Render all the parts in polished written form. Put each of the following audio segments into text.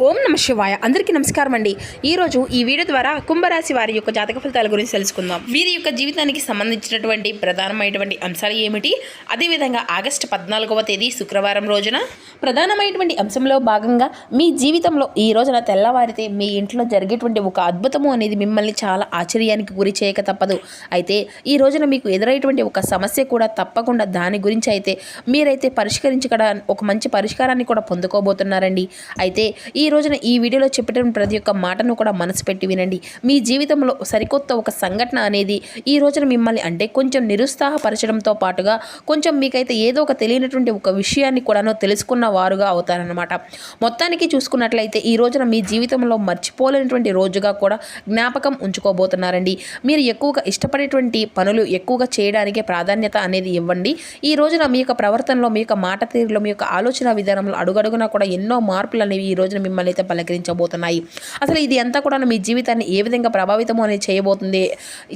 ఓం నమ శివాయ. అందరికీ నమస్కారం అండి. ఈరోజు ఈ వీడియో ద్వారా కుంభరాశి వారి యొక్క జాతక ఫలితాల గురించి తెలుసుకుందాం. వీరి యొక్క జీవితానికి సంబంధించినటువంటి ప్రధానమైనటువంటి అంశాలు ఏమిటి, అదేవిధంగా ఆగస్టు 14వ తేదీ శుక్రవారం రోజున ప్రధానమైనటువంటి అంశంలో భాగంగా మీ జీవితంలో ఈ రోజున తెల్లవారితే మీ ఇంట్లో జరిగేటువంటి ఒక అద్భుతము అనేది మిమ్మల్ని చాలా ఆశ్చర్యానికి గురి చేయక తప్పదు. అయితే ఈ రోజున మీకు ఎదురైనటువంటి ఒక సమస్య కూడా తప్పకుండా దాని గురించి అయితే మీరైతే పరిష్కరించడానికి ఒక మంచి పరిష్కారాన్ని కూడా పొందుకోబోతున్నారండి. అయితే ఈ రోజున ఈ వీడియోలో చెప్పేటువంటి ప్రతి ఒక్క మాటను కూడా మనసు పెట్టి వినండి. మీ జీవితంలో సరికొత్త ఒక సంఘటన అనేది ఈ రోజున మిమ్మల్ని అంటే కొంచెం నిరుత్సాహపరచడంతో పాటుగా కొంచెం మీకైతే ఏదో ఒక తెలియనటువంటి ఒక విషయాన్ని కూడాను తెలుసుకున్న వారుగా అవుతారనమాట. మొత్తానికి చూసుకున్నట్లయితే ఈ రోజున మీ జీవితంలో మర్చిపోలేనటువంటి రోజుగా కూడా జ్ఞాపకం ఉంచుకోబోతున్నారండి. మీరు ఎక్కువగా ఇష్టపడేటువంటి పనులు ఎక్కువగా చేయడానికే ప్రాధాన్యత అనేది ఇవ్వండి. ఈ రోజున మీ యొక్క ప్రవర్తనలో, మీ యొక్క మాట తీరులో, మీ యొక్క ఆలోచన విధానంలో అడుగడుగునా కూడా ఎన్నో మార్పులు అనేవి ఈ రోజున మిమ్మల్ని అయితే పలకరించబోతున్నాయి. అసలు ఇది అంతా కూడా మీ జీవితాన్ని ఏ విధంగా ప్రభావితం అనేది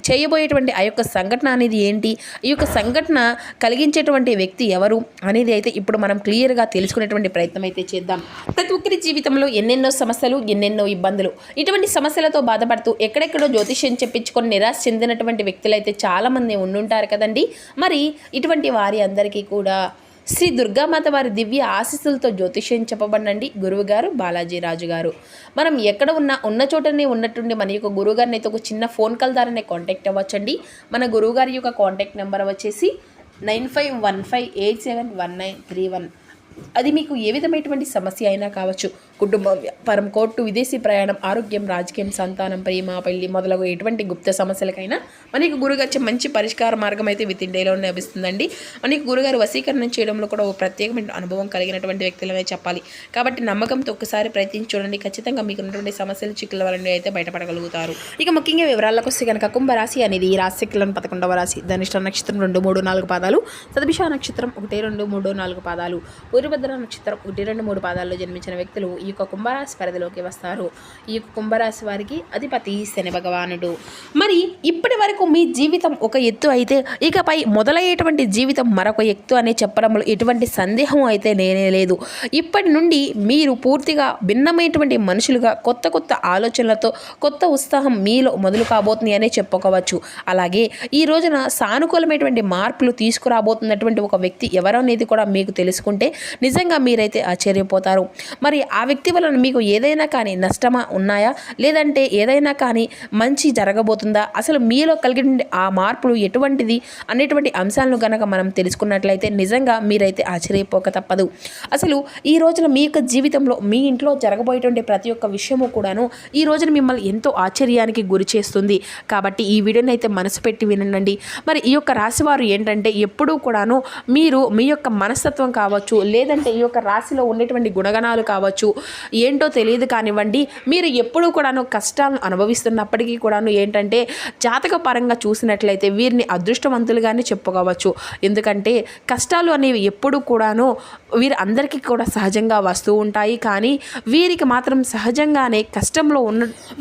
చేయబోయేటువంటి ఆ యొక్క సంఘటన అనేది ఏంటి, ఈ యొక్క సంఘటన కలిగించేటువంటి వ్యక్తి ఎవరు అనేది అయితే ఇప్పుడు మనం క్లియర్గా తెలుసుకునేటువంటి ప్రయత్నం అయితే చేద్దాం. ప్రతి ఒక్కరి జీవితంలో ఎన్నెన్నో సమస్యలు, ఎన్నెన్నో ఇబ్బందులు, ఇటువంటి సమస్యలతో బాధపడుతూ ఎక్కడెక్కడో జ్యోతిష్యం చెప్పించుకొని నిరాశ చెందినటువంటి వ్యక్తులు అయితే చాలామంది ఉండుంటారు కదండి. మరి ఇటువంటి వారి అందరికీ కూడా శ్రీ దుర్గామాత వారి దివ్య ఆశీస్సులతో జ్యోతిష్యం చెప్పబడినండి గురువుగారు బాలాజీ రాజు గారు. మనం ఎక్కడ ఉన్న చోటనే ఉన్నట్టుండి మన యొక్క గురువుగారిని అయితే ఒక చిన్న ఫోన్ కాల్ ద్వారానే కాంటాక్ట్ అవ్వచ్చండి. మన గురువుగారి యొక్క కాంటాక్ట్ నెంబర్ వచ్చేసి 9515871931. అది మీకు ఏ విధమైనటువంటి సమస్య అయినా కావచ్చు, కుటుంబం, వ్యాపారం, కోర్టు, విదేశీ ప్రయాణం, ఆరోగ్యం, రాజకీయం, సంతానం, ప్రేమ, పెళ్లి మొదలగు ఎటువంటి గుప్త సమస్యలకైనా మనకి గురుగారు మంచి పరిష్కార మార్గం అయితే విత్ ఇన్ డేలో లభిస్తుందండి. మనకి గురుగారు వశీకరణ చేయడంలో కూడా ఒక ప్రత్యేకమైన అనుభవం కలిగినటువంటి వ్యక్తులనే చెప్పాలి. కాబట్టి నమ్మకంతో ఒక్కసారి ప్రయత్నించి చూడండి. ఖచ్చితంగా మీకు ఉన్నటువంటి సమస్యలు, చిక్కుల వలన అయితే బయటపడగలుగుతారు. ఇక ముఖ్యంగా వివరాలకు వస్తే కనుక కుంభరాశి అనేది ఈ రాశి చిక్కులను 11వ రాశి. ధనిష్ట నక్షత్రం 2, 3, 4 పాదాలు, శతభిష నక్షత్రం 1, 2, 3, 4 పాదాలు, పూర్వభద్ర నక్షత్రం 1, 2, 3 పాదాల్లో జన్మించిన వ్యక్తులు ఈ యొక్క కుంభరాశి పరిధిలోకి వస్తారు. ఈ యొక్క కుంభరాశి వారికి అధిపతి శని భగవానుడు. మరి ఇప్పటి వరకు మీ జీవితం ఒక ఎత్తు అయితే ఇకపై మొదలయ్యేటువంటి జీవితం మరొక ఎత్తు అనే చెప్పడంలో ఎటువంటి సందేహం అయితే నేనే లేదు. ఇప్పటి నుండి మీరు పూర్తిగా భిన్నమైనటువంటి మనుషులుగా కొత్త కొత్త ఆలోచనలతో కొత్త ఉత్సాహం మీలో మొదలు కాబోతుంది అనే చెప్పుకోవచ్చు. అలాగే ఈ రోజున సానుకూలమైనటువంటి మార్పులు తీసుకురాబోతున్నటువంటి ఒక వ్యక్తి ఎవరనేది కూడా మీకు తెలుసుకుంటే నిజంగా మీరైతే ఆశ్చర్యపోతారు. మరి ఆ వ్యక్తి వలన మీకు ఏదైనా కానీ నష్టమా ఉన్నాయా, లేదంటే ఏదైనా కానీ మంచి జరగబోతుందా, అసలు మీలో కలిగిన ఆ మార్పులు ఎటువంటిది అనేటువంటి అంశాలను కనుక మనం తెలుసుకున్నట్లయితే నిజంగా మీరైతే ఆశ్చర్యపోక తప్పదు. అసలు ఈ రోజున మీ యొక్క జీవితంలో మీ ఇంట్లో జరగబోయేటువంటి ప్రతి ఒక్క విషయము కూడాను ఈ రోజున మిమ్మల్ని ఎంతో ఆశ్చర్యానికి గురి చేస్తుంది. కాబట్టి ఈ వీడియోని అయితే మనసు పెట్టి వినండి. మరి ఈ యొక్క రాశివారు ఏంటంటే ఎప్పుడూ కూడాను మీరు మీ యొక్క మనస్తత్వం కావచ్చు, లేదంటే ఈ యొక్క రాశిలో ఉండేటువంటి గుణగణాలు కావచ్చు, ఏంటో తెలియదు కానివ్వండి, మీరు ఎప్పుడూ కూడాను కష్టాలను అనుభవిస్తున్నప్పటికీ కూడాను ఏంటంటే జాతక పరంగా చూసినట్లయితే వీరిని అదృష్టవంతులుగానే చెప్పుకోవచ్చు. ఎందుకంటే కష్టాలు అనేవి ఎప్పుడు కూడాను వీరందరికీ కూడా సహజంగా వస్తూ ఉంటాయి. కానీ వీరికి మాత్రం సహజంగానే కష్టంలో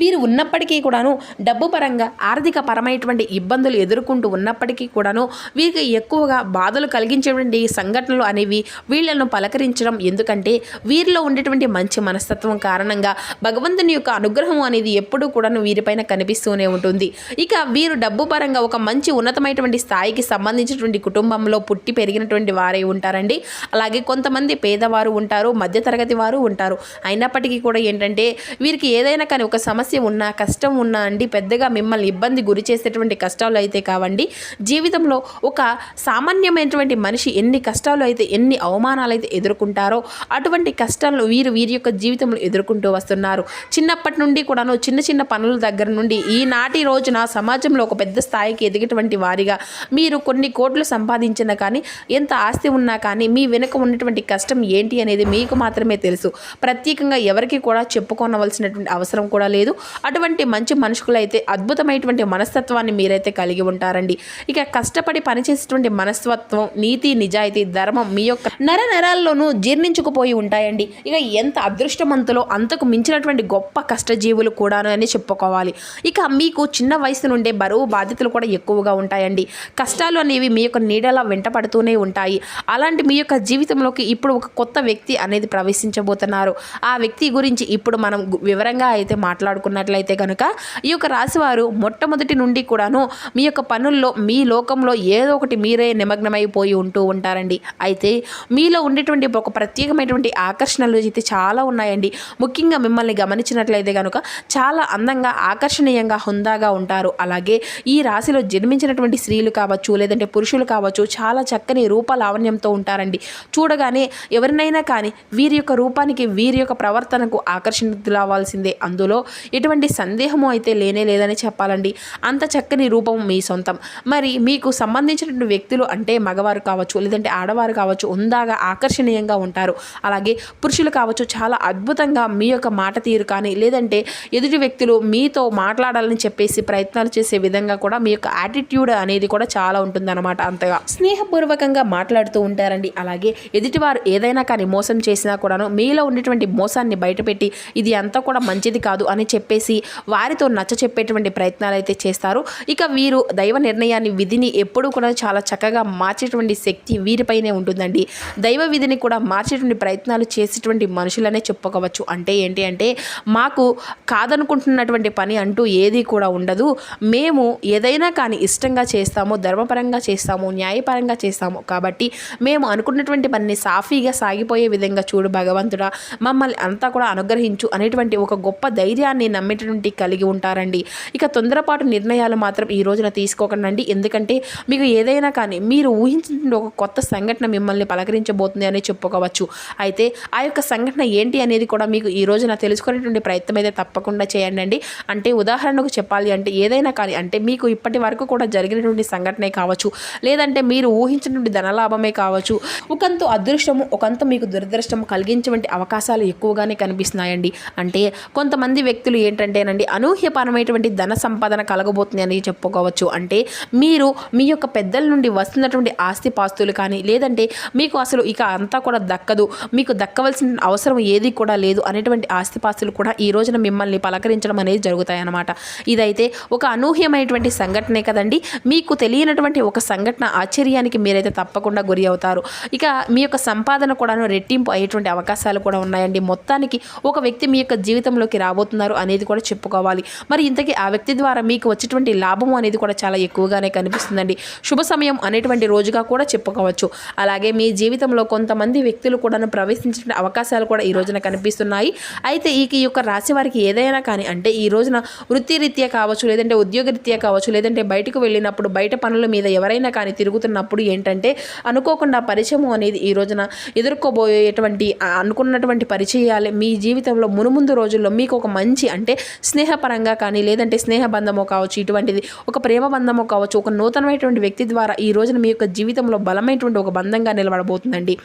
వీరు ఉన్నప్పటికీ కూడాను డబ్బు పరంగా ఆర్థిక పరమైనటువంటి ఇబ్బందులు ఎదుర్కొంటూ ఉన్నప్పటికీ కూడాను వీరికి ఎక్కువగా బాధలు కలిగించేటువంటి సంఘటనలు అనేవి వీళ్ళను పలకరించడం. ఎందుకంటే వీరిలో ఉండేటువంటి మంచి మనస్తత్వం కారణంగా భగవంతుని యొక్క అనుగ్రహం అనేది ఎప్పుడూ కూడా వీరిపైన కనిపిస్తూనే ఉంటుంది. ఇక వీరు డబ్బు పరంగా ఒక మంచి ఉన్నతమైనటువంటి స్థాయికి సంబంధించినటువంటి కుటుంబంలో పుట్టి పెరిగినటువంటి వారే ఉంటారండి. అలాగే కొంతమంది పేదవారు ఉంటారు, మధ్యతరగతి వారు ఉంటారు. అయినప్పటికీ కూడా ఏంటంటే వీరికి ఏదైనా కానీ ఒక సమస్య ఉన్నా, కష్టం ఉన్నా అండి, పెద్దగా మిమ్మల్ని ఇబ్బంది గురి చేసేటువంటి కష్టాలు అయితే కావండి. జీవితంలో ఒక సామాన్యమైనటువంటి మనిషి ఎన్ని కష్టాలు అయితే, ఎన్ని అవమానాలు అయితే ఎదుర్కొంటారో అటువంటి కష్టాలను వీరి యొక్క జీవితంలో ఎదుర్కొంటూ వస్తున్నారు. చిన్నప్పటి నుండి కూడాను చిన్న చిన్న పనుల దగ్గర నుండి ఈనాటి రోజున సమాజంలో ఒక పెద్ద స్థాయికి ఎదిగేటువంటి వారిగా మీరు కొన్ని కోట్లు సంపాదించినా కానీ, ఎంత ఆస్తి ఉన్నా కానీ మీ వెనుక ఉన్నటువంటి కష్టం ఏంటి అనేది మీకు మాత్రమే తెలుసు. ప్రత్యేకంగా ఎవరికి కూడా చెప్పుకోనవలసినటువంటి అవసరం కూడా లేదు. అటువంటి మంచి మనుషులైతే అద్భుతమైనటువంటి మనస్తత్వాన్ని మీరైతే కలిగి ఉంటారండి. ఇక కష్టపడి పనిచేసేటువంటి మనస్తత్వం, నీతి, నిజాయితీ, ధర్మం మీ యొక్క నర కండరాల్లోనూ జీర్ణించుకుపోయి ఉంటాయండి. ఇక ఎంత అదృష్టవంతులో అంతకు మించినటువంటి గొప్ప కష్టజీవులు కూడాను అని చెప్పుకోవాలి. ఇక మీకు చిన్న వయసు నుండే బరువు బాధ్యతలు కూడా ఎక్కువగా ఉంటాయండి. కష్టాలు అనేవి మీ యొక్క నీడలా వెంటపడుతూనే ఉంటాయి. అలాంటి మీ యొక్క జీవితంలోకి ఇప్పుడు ఒక కొత్త వ్యక్తి అనేది ప్రవేశించబోతున్నారు. ఆ వ్యక్తి గురించి ఇప్పుడు మనం వివరంగా అయితే మాట్లాడుకున్నట్లయితే కనుక ఈ యొక్క రాశివారు మొట్టమొదటి నుండి కూడాను మీ యొక్క పనుల్లో మీ లోకంలో ఏదో ఒకటి మీరే నిమగ్నమైపోయి ఉంటూ ఉంటారండి. అయితే మీలో ఉండేటువంటి ఒక ప్రత్యేకమైనటువంటి ఆకర్షణలు అయితే చాలా ఉన్నాయండి. ముఖ్యంగా మిమ్మల్ని గమనించినట్లయితే కనుక చాలా అందంగా ఆకర్షణీయంగా హుందాగా ఉంటారు. అలాగే ఈ రాశిలో జన్మించినటువంటి స్త్రీలు కావచ్చు లేదంటే పురుషులు కావచ్చు చాలా చక్కని రూప లావణ్యంతో ఉంటారండి. చూడగానే ఎవరినైనా కానీ వీరి యొక్క రూపానికి వీరి యొక్క ప్రవర్తనకు ఆకర్షితులవ్వాల్సిందే. అందులో ఎటువంటి సందేహము అయితే లేనే లేదని చెప్పాలండి. అంత చక్కని రూపం మీ సొంతం. మరి మీకు సంబంధించినటువంటి వ్యక్తులు అంటే మగవారు కావచ్చు లేదంటే ఆడవారు కావచ్చు హుందాగా ఆకర్షణీయంగా ఉంటారు. అలాగే పురుషులు కావచ్చు చాలా అద్భుతంగా మీ యొక్క మాట తీరు కానీ లేదంటే ఎదుటి వ్యక్తులు మీతో మాట్లాడాలని చెప్పేసి ప్రయత్నాలు చేసే విధంగా కూడా మీ యొక్క యాటిట్యూడ్ అనేది కూడా చాలా ఉంటుందన్నమాట. అంతగా స్నేహపూర్వకంగా మాట్లాడుతూ ఉంటారండి. అలాగే ఎదుటివారు ఏదైనా కానీ మోసం చేసినా కూడాను మీలో ఉండేటువంటి మోసాన్ని బయటపెట్టి ఇది అంతా కూడా మంచిది కాదు అని చెప్పేసి వారితో నచ్చ చెప్పేటువంటి ప్రయత్నాలు అయితే చేస్తారు. ఇక వీరు దైవ నిర్ణయాన్ని విధిని ఎప్పుడూ కూడా చాలా చక్కగా మార్చేటువంటి శక్తి వీరిపైనే ఉంటుందండి. దైవ విధిని కూడా మార్చేటువంటి ప్రయత్నాలు చేసేటువంటి మనుషులనే చెప్పుకోవచ్చు. అంటే ఏంటి అంటే మాకు కాదనుకుంటున్నటువంటి పని అంటూ ఏది కూడా ఉండదు. మేము ఏదైనా కానీ ఇష్టంగా చేస్తాము, ధర్మపరంగా చేస్తాము, న్యాయపరంగా చేస్తాము. కాబట్టి మేము అనుకున్నటువంటి పనిని సాఫీగా సాగిపోయే విధంగా చూడు భగవంతుడా మమ్మల్ని అంతా కూడా అనుగ్రహించు అనేటువంటి ఒక గొప్ప ధైర్యాన్ని నమ్మేటువంటి కలిగి ఉంటారండి. ఇక తొందరపాటు నిర్ణయాలు మాత్రం ఈ రోజున తీసుకోకండి. ఎందుకంటే మీకు ఏదైనా కానీ మీరు ఊహించిన ఒక కొత్త సంఘటన మిమ్మల్ని పలకరించబోతుంది అని చెప్పుకోవచ్చు. అయితే ఆ యొక్క సంఘటన ఏంటి అనేది కూడా మీకు ఈ రోజున తెలుసుకునేటువంటి ప్రయత్నం అయితే తప్పకుండా చేయండి. అంటే ఉదాహరణకు చెప్పాలి అంటే ఏదైనా కానీ అంటే మీకు ఇప్పటి వరకు కూడా జరిగినటువంటి సంఘటనే కావచ్చు లేదంటే మీరు ఊహించినటువంటి ధనలాభమే కావచ్చు. ఒకంత అదృష్టము ఒకంత మీకు దురదృష్టము కలిగించేటువంటి అవకాశాలు ఎక్కువగానే కనిపిస్తున్నాయండి. అంటే కొంతమంది వ్యక్తులు ఏంటంటేనండి అనూహ్యపరమైనటువంటి ధన సంపాదన కలగబోతుంది అని చెప్పుకోవచ్చు. అంటే మీరు మీ యొక్క పెద్దల నుండి వస్తున్నటువంటి ఆస్తిపాస్తులు కానీ లేదంటే మీకు అసలు ఇక అంతా కూడా దక్కదు, మీకు దక్కవలసిన అవసరం ఏది కూడా లేదు అనేటువంటి ఆస్తిపాస్తులు కూడా ఈ రోజున మిమ్మల్ని పలకరించడం అనేది జరుగుతాయన్నమాట. ఇదైతే ఒక అనూహ్యమైనటువంటి సంఘటనే కదండి. మీకు తెలియనటువంటి ఒక సంఘటన ఆశ్చర్యానికి మీరైతే తప్పకుండా గురి అవుతారు. ఇక మీ యొక్క సంపాదన కూడాను రెట్టింపు అయ్యేటువంటి అవకాశాలు కూడా ఉన్నాయండి. మొత్తానికి ఒక వ్యక్తి మీ యొక్క జీవితంలోకి రాబోతున్నారు అనేది కూడా చెప్పుకోవాలి. మరి ఇంతకీ ఆ వ్యక్తి ద్వారా మీకు వచ్చేటువంటి లాభము అనేది కూడా చాలా ఎక్కువగానే కనిపిస్తుందండి. శుభ సమయం అనేటువంటి రోజుగా కూడా చెప్పుకోవచ్చు. అలాగే మీ జీవితంలో కొంతమంది వ్యక్తులు కూడా ప్రవేశించిన అవకాశాలు కూడా ఈ రోజున కనిపిస్తున్నాయి. అయితే ఈ యొక్క రాశి వారికి ఏదైనా కానీ అంటే ఈ రోజున వృత్తిరీత్యా కావచ్చు లేదంటే ఉద్యోగరీత్యా కావచ్చు లేదంటే బయటకు వెళ్ళినప్పుడు బయట పనుల మీద ఎవరైనా కానీ తిరుగుతున్నప్పుడు ఏంటంటే అనుకోకుండా పరిచయం అనేది ఈ రోజున ఎదుర్కోబోయేటువంటి అనుకున్నటువంటి పరిచయాలే మీ జీవితంలో మునుముందు రోజుల్లో మీకు ఒక మంచి అంటే స్నేహపరంగా కానీ లేదంటే స్నేహ బంధమో కావచ్చు ఇటువంటిది ఒక ప్రేమ బంధమో కావచ్చు ఒక నూతనమైనటువంటి వ్యక్తి ద్వారా ఈ రోజున మీ యొక్క జీవితంలో బలమైనటువంటి ఒక బంధంగా నిలబడబోతుందండి.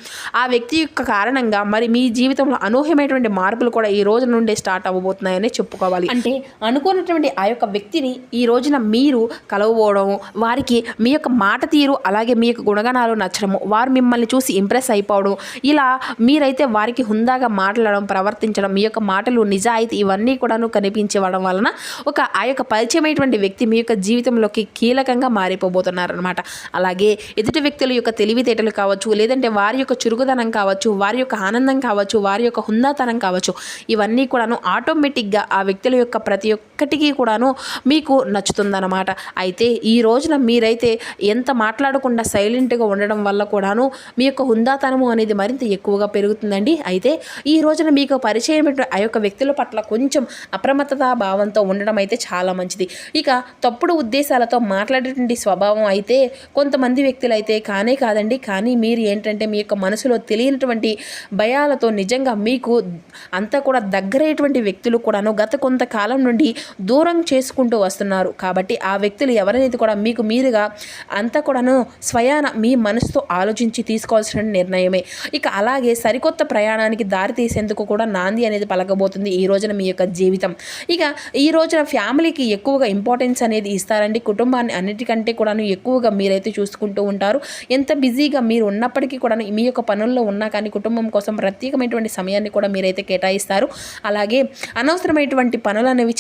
ఆ వ్యక్తి యొక్క కారణంగా మరి మీ జీవితంలో అనూహ్యమైనటువంటి మార్పులు కూడా ఈ రోజు నుండే స్టార్ట్ అవ్వబోతున్నాయని చెప్పుకోవాలి. అంటే అనుకున్నటువంటి ఆ యొక్క వ్యక్తిని ఈ రోజున మీరు కలవబోవడం వారికి మీ యొక్క మాట తీరు అలాగే మీ యొక్క గుణగణాలు నచ్చడము వారు మిమ్మల్ని చూసి ఇంప్రెస్ అయిపోవడం ఇలా మీరైతే వారికి హుందాగా మాట్లాడడం ప్రవర్తించడం మీ యొక్క మాటలు నిజాయితీ ఇవన్నీ కూడాను కనిపించడం వలన ఒక ఆ యొక్క పరిచయమైనటువంటి వ్యక్తి మీ యొక్క జీవితంలోకి కీలకంగా మారిపోబోతున్నారనమాట. అలాగే ఎదుటి వ్యక్తుల యొక్క తెలివితేటలు కావచ్చు లేదంటే వారి యొక్క చురుకుదనం కావచ్చు వారి యొక్క ఆనందం కావచ్చు వారి యొక్క హుందాతనం కావచ్చు ఇవన్నీ కూడాను ఆటోమేటిక్గా ఆ వ్యక్తుల యొక్క ప్రతి ఒక్కటికి కూడాను మీకు నచ్చుతుందన్నమాట. అయితే ఈ రోజున మీరైతే ఎంత మాట్లాడకుండా సైలెంట్గా ఉండడం వల్ల కూడాను మీ యొక్క హుందాతనము అనేది మరింత ఎక్కువగా పెరుగుతుందండి. అయితే ఈ రోజున మీకు పరిచయం ఆ యొక్క వ్యక్తుల పట్ల కొంచెం అప్రమత్తతా భావంతో ఉండడం అయితే చాలా మంచిది. ఇక తప్పుడు ఉద్దేశాలతో మాట్లాడేటువంటి స్వభావం అయితే కొంతమంది వ్యక్తులు అయితే కానే కాదండి. కానీ మీరు ఏంటంటే మీ యొక్క మనసులో తెలియనటువంటి భయాలతో నిజంగా మీకు అంతా కూడా దగ్గరయ్యేటువంటి వ్యక్తులు కూడాను గత కొంతకాలం నుండి దూరం చేసుకుంటూ వస్తున్నారు. కాబట్టి ఆ వ్యక్తులు ఎవరైతే కూడా మీకు మీరుగా అంతా కూడాను స్వయాన మీ మనసుతో ఆలోచించి తీసుకోవాల్సిన నిర్ణయమే. ఇక అలాగే సరికొత్త ప్రయాణానికి దారి తీసేందుకు కూడా నాంది అనేది పలకబోతుంది ఈ రోజున మీ యొక్క జీవితం. ఇక ఈ రోజున ఫ్యామిలీకి ఎక్కువగా ఇంపార్టెన్స్ అనేది ఇస్తారండి. కుటుంబాన్ని అన్నిటికంటే కూడాను ఎక్కువగా మీరైతే చూసుకుంటూ ఉంటారు. ఎంత బిజీగా మీరు ఉన్నప్పటికీ కూడా మీ యొక్క పనుల్లో ఉన్నా కానీ కుటుంబం కోసం ప్రత్యేకమైనటువంటి సమయాన్ని కూడా మీరైతే కేటాయిస్తారు. అలాగే అనవసరమైనటువంటి పనులు అనేవి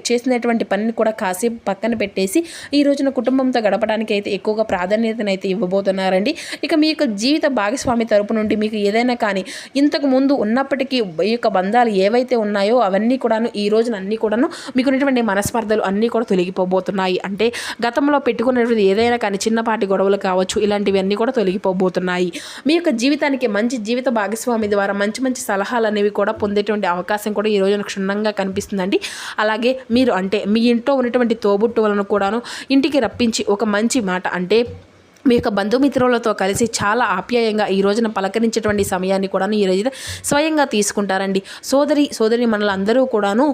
చేసినటువంటి పనిని కూడా కాసేపు పక్కన పెట్టేసి ఈ రోజున కుటుంబంతో గడపడానికి అయితే ఎక్కువగా ప్రాధాన్యతనైతే ఇవ్వబోతున్నారండి. ఇక మీ యొక్క జీవిత భాగస్వామి తరపు నుండి మీకు ఏదైనా కానీ ఇంతకు ముందు ఉన్నప్పటికీ ఈ యొక్క బంధాలు ఏవైతే ఉన్నాయో అవన్నీ కూడాను ఈ రోజున అన్నీ కూడాను మీకు ఉన్నటువంటి మనస్పర్ధలు అన్నీ కూడా తొలగిపోబోతున్నాయి. అంటే గతంలో పెట్టుకున్నటువంటి ఏదైనా కానీ చిన్నపాటి గొడవలు కావచ్చు, ఇలాంటివి అన్నీ కూడా తొలగిపోబోతున్నాయి. మీ యొక్క జీవితానికి మంచి జీవిత భాగస్వామి ద్వారా మంచి మంచి సలహాలు అనేవి కూడా పొందేటువంటి అవకాశం కూడా ఈ రోజున క్షుణ్ణంగా కనిపిస్తుందండి. అలాగే మీరు అంటే మీ ఇంట్లో ఉన్నటువంటి తోబుట్టువులను కూడాను ఇంటికి రప్పించి ఒక మంచి మాట అంటే మీ యొక్క బంధుమిత్రులతో కలిసి చాలా ఆప్యాయంగా ఈ రోజున పలకరించేటువంటి సమయాన్ని కూడా ఈ రోజు స్వయంగా తీసుకుంటారండి. సోదరి మనలందరూ కూడాను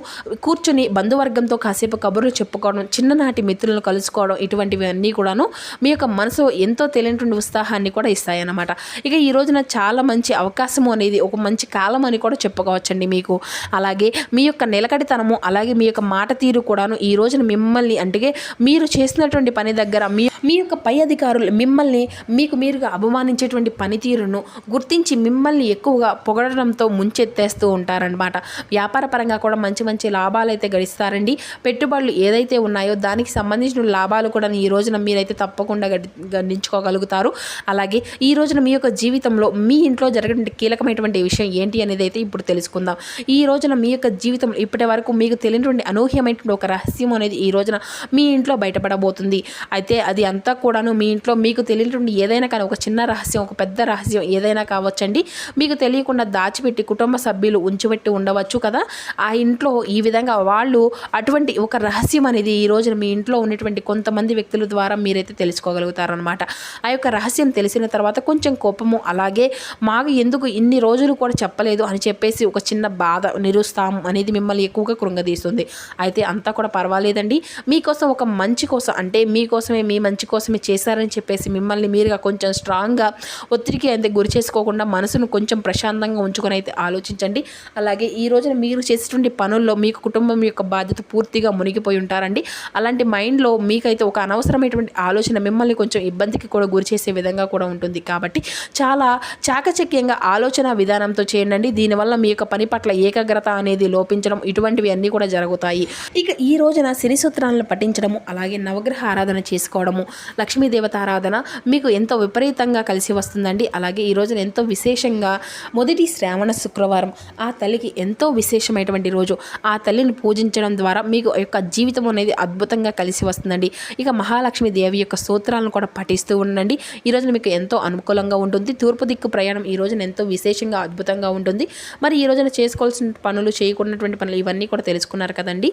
కూర్చుని బంధువర్గంతో కాసేపు కబుర్లు చెప్పుకోవడం, చిన్ననాటి మిత్రులను కలుసుకోవడం, ఇటువంటివి అన్నీ కూడాను మీ యొక్క మనసు ఎంతో తెలియనటువంటి ఉత్సాహాన్ని కూడా ఇస్తాయన్నమాట. ఇక ఈ రోజున చాలా మంచి అవకాశము అనేది ఒక మంచి కాలం అని కూడా చెప్పుకోవచ్చండి మీకు. అలాగే మీ యొక్క నిలకడితనము అలాగే మీ యొక్క మాట తీరు కూడాను ఈ రోజున మిమ్మల్ని అంటే మీరు చేసినటువంటి పని దగ్గర మీ యొక్క పై అధికారులు మిమ్మల్ని మీకు మీరుగా అభిమానించేటువంటి పనితీరును గుర్తించి మిమ్మల్ని ఎక్కువగా పొగడడంతో ముంచెత్తేస్తూ ఉంటారనమాట. వ్యాపార పరంగా కూడా మంచి మంచి లాభాలు అయితే గడిస్తారండి. పెట్టుబడులు ఏదైతే ఉన్నాయో దానికి సంబంధించిన లాభాలు కూడా ఈ రోజున మీరైతే తప్పకుండా గడించుకోగలుగుతారు. అలాగే ఈ రోజున మీ యొక్క జీవితంలో మీ ఇంట్లో జరిగిన కీలకమైనటువంటి విషయం ఏంటి అనేది అయితే ఇప్పుడు తెలుసుకుందాం. ఈ రోజున మీ యొక్క జీవితంలో ఇప్పటి వరకు మీకు తెలియనటువంటి అనూహ్యమైనటువంటి ఒక రహస్యం అనేది ఈ రోజున మీ ఇంట్లో బయటపడబోతుంది. అయితే అది అంతా కూడాను మీ ఇంట్లో మీకు తెలియనటువంటి ఏదైనా కానీ ఒక చిన్న రహస్యం, ఒక పెద్ద రహస్యం ఏదైనా కావచ్చండి. మీకు తెలియకుండా దాచిపెట్టి కుటుంబ సభ్యులు ఉంచిపెట్టి ఉండవచ్చు కదా. ఆ ఇంట్లో ఈ విధంగా వాళ్ళు అటువంటి ఒక రహస్యం అనేది ఈ రోజున మీ ఇంట్లో ఉన్నటువంటి కొంతమంది వ్యక్తుల ద్వారా మీరైతే తెలుసుకోగలుగుతారనమాట. ఆ యొక్క రహస్యం తెలిసిన తర్వాత కొంచెం కోపము, అలాగే మాకు ఎందుకు ఇన్ని రోజులు కూడా చెప్పలేదు అని చెప్పేసి ఒక చిన్న బాధ, నిరుత్సాహం అనేది మిమ్మల్ని ఎక్కువగా కృంగదీస్తుంది. అయితే అంతా కూడా పర్వాలేదండి. మీకోసం ఒక మంచి కోసం అంటే మీకోసమే మీ మంచి కోసమే చేశారని చెప్పేసి మిమ్మల్ని మీరుగా కొంచెం స్ట్రాంగ్గా ఒత్తిడికి అయితే గురి చేసుకోకుండా మనసును కొంచెం ప్రశాంతంగా ఉంచుకొని అయితే ఆలోచించండి. అలాగే ఈ రోజున మీరు చేసేటువంటి పనుల్లో మీకు కుటుంబం యొక్క బాధ్యత పూర్తిగా మునిగిపోయి ఉంటారండి. అలాంటి మైండ్లో మీకైతే ఒక అనవసరమైనటువంటి ఆలోచన మిమ్మల్ని కొంచెం ఇబ్బందికి కూడా గురి చేసే విధంగా కూడా ఉంటుంది. కాబట్టి చాలా చాకచక్యంగా ఆలోచన విధానంతో చేయండి. దీనివల్ల మీ యొక్క పని పట్ల ఏకాగ్రత అనేది లోపించడం ఇటువంటివి అన్నీ కూడా జరుగుతాయి. ఇక ఈ రోజున శని సూత్రాలను పఠించడము, అలాగే నవగ్రహ ఆరాధన చేసుకోవడము, లక్ష్మీదేవత ఆరాధన మీకు ఎంతో విపరీతంగా కలిసి వస్తుందండి. అలాగే ఈ రోజున ఎంతో విశేషంగా మొదటి శ్రావణ శుక్రవారం ఆ తల్లికి ఎంతో విశేషమైనటువంటి రోజు. ఆ తల్లిని పూజించడం ద్వారా మీకు యొక్క జీవితం అనేది అద్భుతంగా కలిసి వస్తుందండి. ఇక మహాలక్ష్మి దేవి యొక్క స్తోత్రాలను కూడా పఠిస్తూ ఉండండి. ఈ రోజున మీకు ఎంతో అనుకూలంగా ఉంటుంది. తూర్పు దిక్కు ప్రయాణం ఈ రోజున ఎంతో విశేషంగా అద్భుతంగా ఉంటుంది. మరి ఈ రోజున చేసుకోవాల్సిన పనులు, చేయకూడనటువంటి పనులు ఇవన్నీ కూడా తెలుసుకున్నారు కదండి.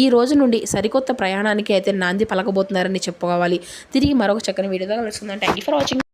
ఈ రోజు నుండి సరికొత్త ప్రయాణానికి అయితే నాంది పలకబోతున్నారని చెప్పుకోవాలి. తిరిగి మరొక చక్కని వీడియోతో కలుసుకుందాం. Thank you for watching.